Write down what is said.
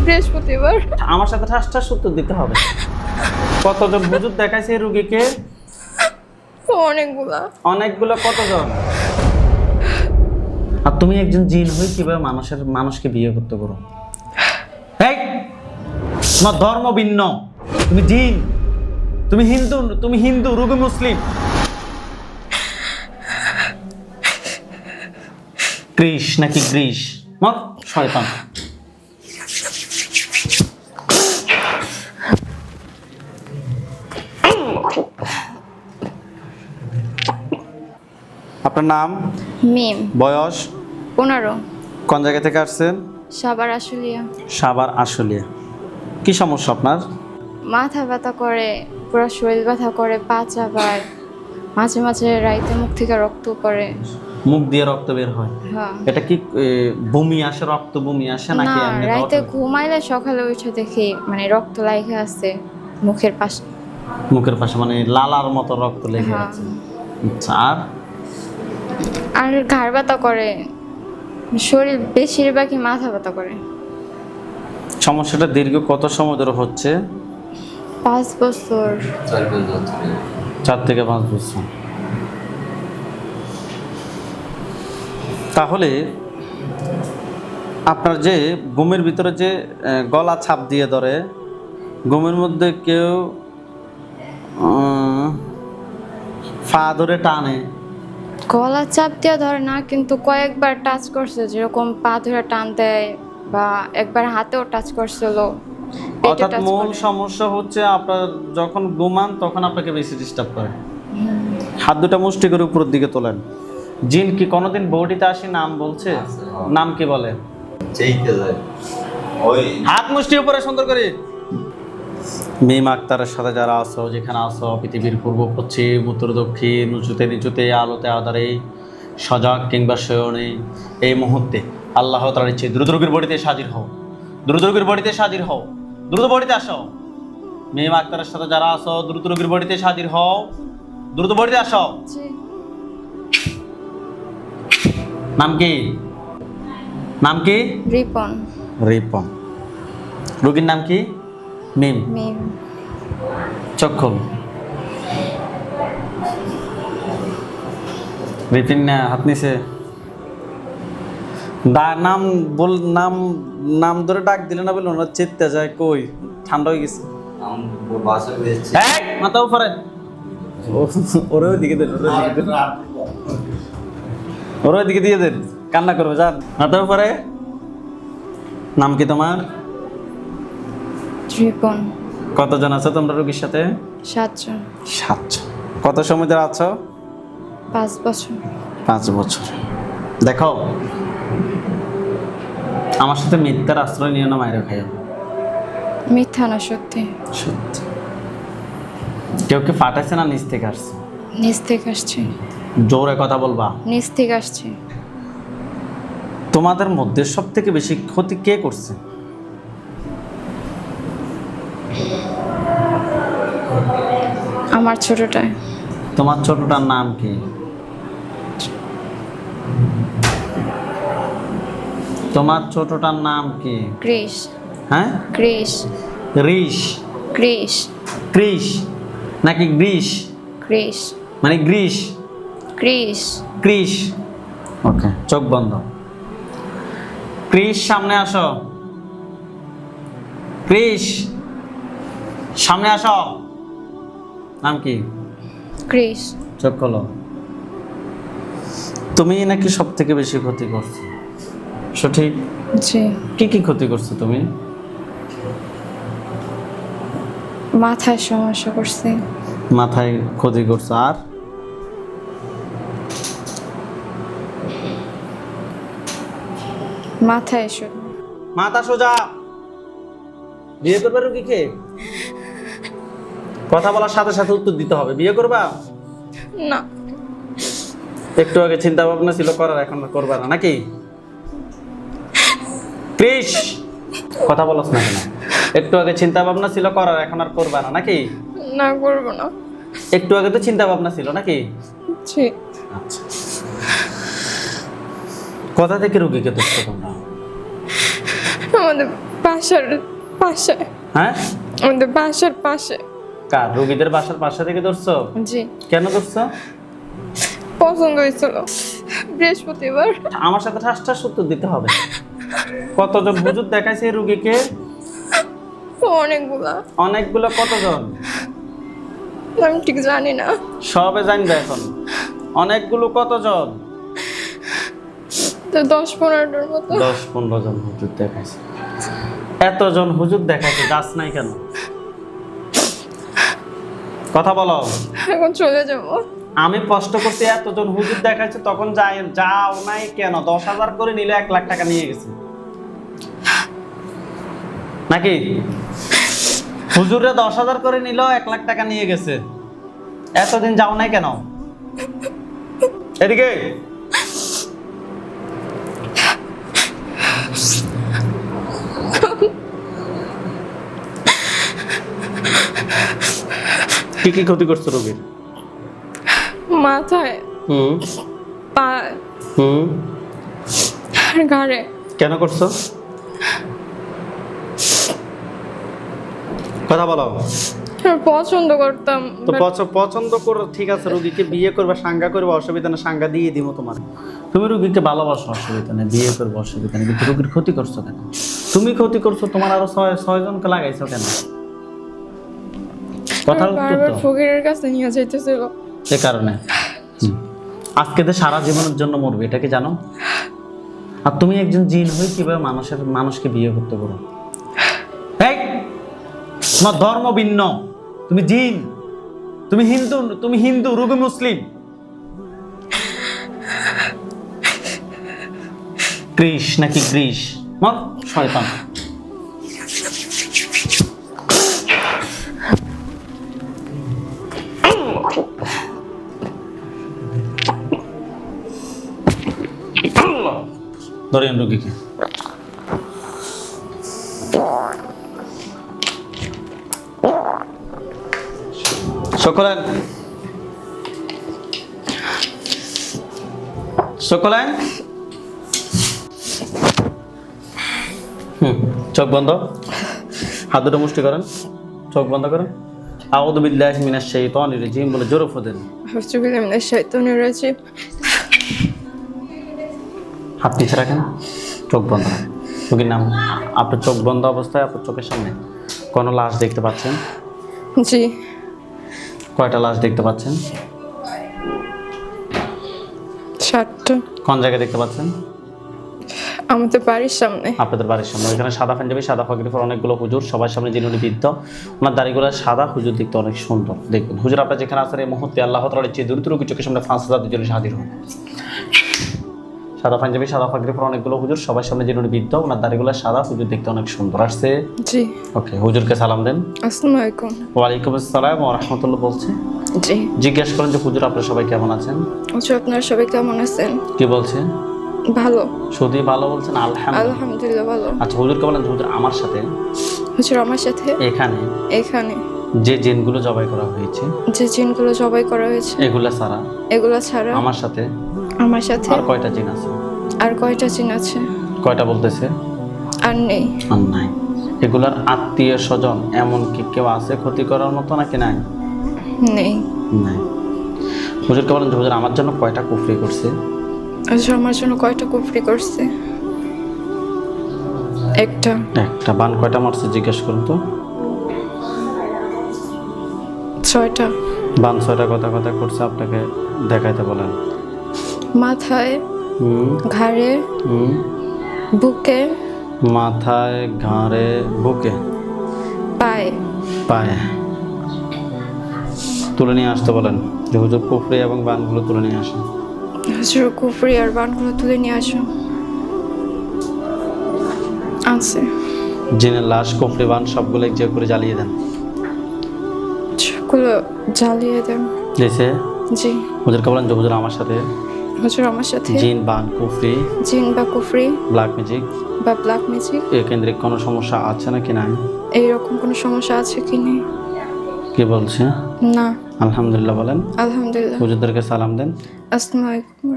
বৃহস্পতিবার। আমার সাথে ঠাস ঠাস উত্তর দিতে হবে। কতজন হুজুর দেখাইছে এই রোগীকে? অনেকগুলা। অনেকগুলো। কতজন? আর তুমি একজন জিন হয়ে কিভাবে মানুষকে বিয়ে করতে পারো? এই তোমার ধর্ম ভিন্ন, তুমি জিন। তুমি হিন্দু রোগী মুসলিম। কৃষ নাকি গ্রীষ? মর শয়তান। আপনার নাম? মিম। বয়স? 15। কোন জায়গা থেকে আসছেন? সাবার আশুলিয়া। সাভার আশুলিয়া। কি সমস্যা আপনার? মাথা ব্যথা করে, পুরো শরীর ব্যথা করে, পা চাবার, মাঝে মাঝে রাইতে মুখ থেকে রক্ত পড়ে। মুখ দিয়ে রক্ত বের হয়? হ্যাঁ। এটা কি বমি আসে, রক্ত বমি আসে না, নাকি এমনি রাইতে ঘুমাইলে সকালে উঠে দেখি মানে রক্ত লাইগা আছে মুখের পাশে। মুখের পাশে মানে লালার মতো রক্ত লেগে হ্যাঁ। আছে। আচ্ছা, আর ঘাড় ব্যথা করে, শরীর বেশিরভাগই মাথা ব্যথা করে। সমস্যাটা দীর্ঘ কত সময় ধরে হচ্ছে? 5 বছর। 4 থেকে 5 বছর। তাহলে আপনার যে ঘুমের ভিতরে যে গলা ছাপ দিয়ে ধরে, ঘুমের মধ্যে কেউ পা ধরে টানে? গলা চাপ দিয়ে ধরে না, কিন্তু কয়েকবার টাচ করছে, যেরকম পা ধরে টান দেয় বা একবার হাতেও টাচ করছিল। পেটে অর্থাৎ টাচ মূল করে। সমস্যা হচ্ছে আপনার যখন ঘুমান তখন আপনাকে বেশি ডিস্টার্ব করে। হাত দুটো মুষ্টি করে উপরের দিকে তোলেন। জিন কি কোনোদিন বডিতে আসি নাম বলছে? নাম কি বলে? হাত মুষ্টি উপরে সুন্দর করে। মিম আক্তারের সাথে যারা আছো, যেখানে আছো, পৃথিবীর পূর্ব পশ্চিম উত্তর দক্ষিণ, উঁচুতে নিচুতে, আলোতে আধারে, সজাগ কিংবা শয়নে, এই মুহূর্তে আল্লাহ তাআলার ইচ্ছে দ্রুত রোগীর বডিতে হাজির হও, দ্রুত রোগীর বডিতে হাজির হও, দ্রুত বডিতে আসো। মিম আক্তারের সাথে যারা আছো, দ্রুত রোগীর বডিতে হাজির হও, দ্রুত বডিতে আসো। জি। নাম কি? নাম কি? রিপন। রিপন। রোগীর নাম কি? মিম। মিম। চোখ খোল। রিপিন না, হাত নিচে। নাম বল, নাম ধরে ডাক দিলে না বললো না, চেতে যায়। কই ঠান্ডা হয়ে গেছে? এই, মাথা উপরে। ওরে ওইদিকে দেন, ওরে ওইদিকে দিয়ে দেন, কান্না করবে। যান, মাথা উপরে। নাম কি তোমার? রিপন। কতজন আছো তোমরা রোগীর সাথে? 7 জন। 7 জন। কত সময় ধরে আছো? 5 বছর। 5 বছর। দেখো, আমার সাথে মিথ্যার আশ্রয় নিয়ে না, মায়েরা খাইও। মিথ্যা না, সত্যি। সত্যি। কেউ কি ফাটাইছে না নিচ থেকে আসছে? নিচ থেকে আসছে। জোরে কথা বলবা। নিচ থেকে আসছে। তোমাদের মধ্যে সব থেকে বেশি ক্ষতি কে করছে? আমার ছোটটায়। তোমার ছোটটার নাম কি? তোমার ছোটটার নাম কি? ক্রিস। হ্যাঁ, ক্রিস। রিশ, ক্রিস। ক্রিশ নাকি গ্রিস? ক্রিস। মানে গ্রিস, ক্রিস। ক্রিস। ওকে, চোখ বন্ধ। ক্রিস, সামনে আসো। ক্রিস, সামনে আসো। নাম কি? ক্রিস। চোখ খোলো। তুমি নাকি সব থেকে বেশি ক্ষতি করছো, সঠিক? জি। কি কি ক্ষতি করছো তুমি? মাথায় সমস্যা করছে। মাথায় ক্ষতি করছো, আর? মাথায় শুধু। মাথা সোজা। বিয়ে করবে রুগীকে? কথা বলার সাথে সাথে উত্তর দিতে হবে। বিয়ে করবা? না। একটু আগে চিন্তা ভাবনা ছিল করার, এখন করবা না নাকি? ক্রিস, কথা বলছ না কেন? একটু আগে চিন্তা ভাবনা ছিল করার, এখন আর করবা না নাকি? না, করবো না। একটু আগে তো চিন্তা ভাবনা ছিল নাকি? জি। আচ্ছা, কথা থেকে রুগীকে দেখছো তোমরা? আমাদের বাসার পাশে, হ্যাঁ আমাদের বাসার পাশে। কার? রোগীদের বাসার পাশে থেকে ধরছো? জি, কেন ধরছো? পছন্দ হয়েছিল বৃহস্পতিবার। আমার সাথে ঠাসটা উত্তর দিতে হবে। কতজন হুজুর দেখাইছে এই রোগীকে? অনেকগুলা, অনেকগুলো। কতজন? আমি ঠিক জানি না। সবে জানবে এখন। অনেকগুলো কতজন? তো 10-15টার মতো। 10-15 জন হুজুর দেখাইছে। এতজন হুজুর দেখাইছে, যাস নাই কেন? কথা বলো। এখন চলে যাবো। আমি প্রশ্ন করছি, এতজন হুজুর দেখাইছে তখন যাও নাই কেন? 10,000 করে নিলে 1 লাখ টাকা নিয়ে গেছে নাকি? হুজুরে 10,000 করে নিল, 1 লাখ টাকা নিয়ে গেছে। এতদিন যাও নাই কেন? এদিকে কি কি ক্ষতি করছো রোগীর? মাথায়, হুম পা, হুম আর ঘাড়ে। কেন করছো? কথা বলো। আমি পছন্দ করতাম, তো but পছন্দ করো, ঠিক আছে। রোগীকে বিয়ে করবে, সাঙ্গা করবে, অসুবিধা না, সাঙ্গা দিয়ে দিব তোমার। তুমি রোগীকে ভালোবাসো, অসুবিধা নেই, বিয়ে করবে, অসুবিধা নেই, কিন্তু রোগীর ক্ষতি করছো কেন? তুমি ক্ষতি করছো, তোমার আরো 6 জনকে লাগাইছো কেন? কথার উত্তর বারবার তো ফকিরের কাছে নিয়ে যাইতেছিল। এ কারণে আজকে তো সারা জীবনের জন্য মরবে, এটা কি জানো? আর তুমি একজন জিন হয়ে কিভাবে মানুষকে বিয়ে করতে পারো? এই, তোমার ধর্ম ভিন্ন, তুমি জিন, তুমি হিন্দু, রোগী মুসলিম। কৃষ নাকি গ্রীষ? মর শয়তান। ধরেন রোগীকে। সকলেন সকলেন চোখ বন্ধ, হাত দুটো মুষ্টি করেন, চোখ বন্ধ করেন। আউযু বিল্লাহি মিনাশ শাইতানির রাজিম বলে জোরে ফুদেন। আউযু বিল্লাহি মিনাশ শাইতানির রাজিম। হাত নিচে রাখেন, চোখ বন্ধ। রোগীর নাম। আপনার চোখ বন্ধ অবস্থায় আপনার চোখের সামনে কোনো লাশ দেখতে পাচ্ছেন? জি। কয়টা লাশ দেখতে পাচ্ছেন? 7টা। কোন জায়গায় দেখতে পাচ্ছেন? আমাদের বাড়ির সামনে। আপনাদের বাড়ির সামনে। এখানে সাদা পাঞ্জাবি, সাদা পাগড়ি পরা অনেকগুলো হুজুর, সবার সামনে যিনি বৃদ্ধ, ওনার দাড়িগুলো সাদা, হুজুর দেখতে অনেক সুন্দর। দেখবেন হুজুর আপনার যেখানে আছেন এই মুহূর্তে আল্লাহ তাআলার চেয়ে দ্রুত রোগীর চোখের সামনে 5,000 জন হাজির হন। সাদা পাঞ্জাবি, সাদা পাগড়ি পরা অনেকগুলো হুজুর, সবার সামনে যিনি বৃদ্ধ, ওনার দাড়িগুলো সাদা, হুজুর দেখতে অনেক সুন্দর। আসছে? জি। ওকে, হুজুরকে সালাম দেন। আসসালামু আলাইকুম। ওয়ালাইকুম আসসালাম ওয়া রাহমাতুল্লাহ বলছে। জি। জিজ্ঞেস করেন যে হুজুর আপনারা সবাই কেমন আছেন? আচ্ছা, আপনারা সবাই কেমন আছেন? কি বলছে? ভালো। শুধু ভালো বলছেন? আলহামদুলিল্লাহ। আলহামদুলিল্লাহ ভালো। আচ্ছা, হুজুরকে বলেন হুজুর আমার সাথে হুজুর আমার সাথে এখানে এখানে যে জিনগুলো জবাই করা হয়েছে, যে জিনগুলো জবাই করা হয়েছে, এগুলো ছাড়া আমার সাথে আর কয়টা জিন আছে? আর কয়টা জিন আছে? কয়টা বলতেছে? আর নেই। আর নাই। এগুলার আত্মীয় স্বজন এমন কি কেউ আছে ক্ষতি করার মতো নাকি নাই? নেই। নাই। হুজুরকে বলেন যে হুজুর আমার জন্য কয়টা কুফরি করছে? আচ্ছা, আমার জন্য কয়টা কুফরি করছে? একটা। বান কয়টা মারছে জিজ্ঞেস করুন তো। 6টা। বান 6টা কথা করছে, আপনাকে দেখাইতে বলেন। মাথায়, ঘাড়ে, বুকে, মাথায়, ঘাড়ে, বুকে, পায়ে তুলে নিয়ে আসতে বলেন। যে হুজুর কুফরি এবং বানগুলো তুলে নিয়ে আসেন। হুজুর কুফরি আর বানগুলো তুলে নিয়ে আসো। আছে। জিনের লাশ, কুফরি, বান সবগুলো এক জায়গায় করে জ্বালিয়ে দেন। সবগুলো জ্বালিয়ে দেন। দিয়েছে? জি। হুজুরকে বলেন যে হুজুর আমার সাথে জিন, বান, জিন বা কুফরি, ব্ল্যাক ম্যাজিক বা ব্ল্যাক ম্যাজিক এ কেন্দ্রিক কোনো সমস্যা আছে নাকি নাই? এইরকম কোনো সমস্যা আছে কি নেই? কি বলছে? না। আলহামদুলিল্লাহ বলেন। আলহামদুলিল্লাহ। হুজুরদেরকে সালাম দেন। আসসালামু আলাইকুম।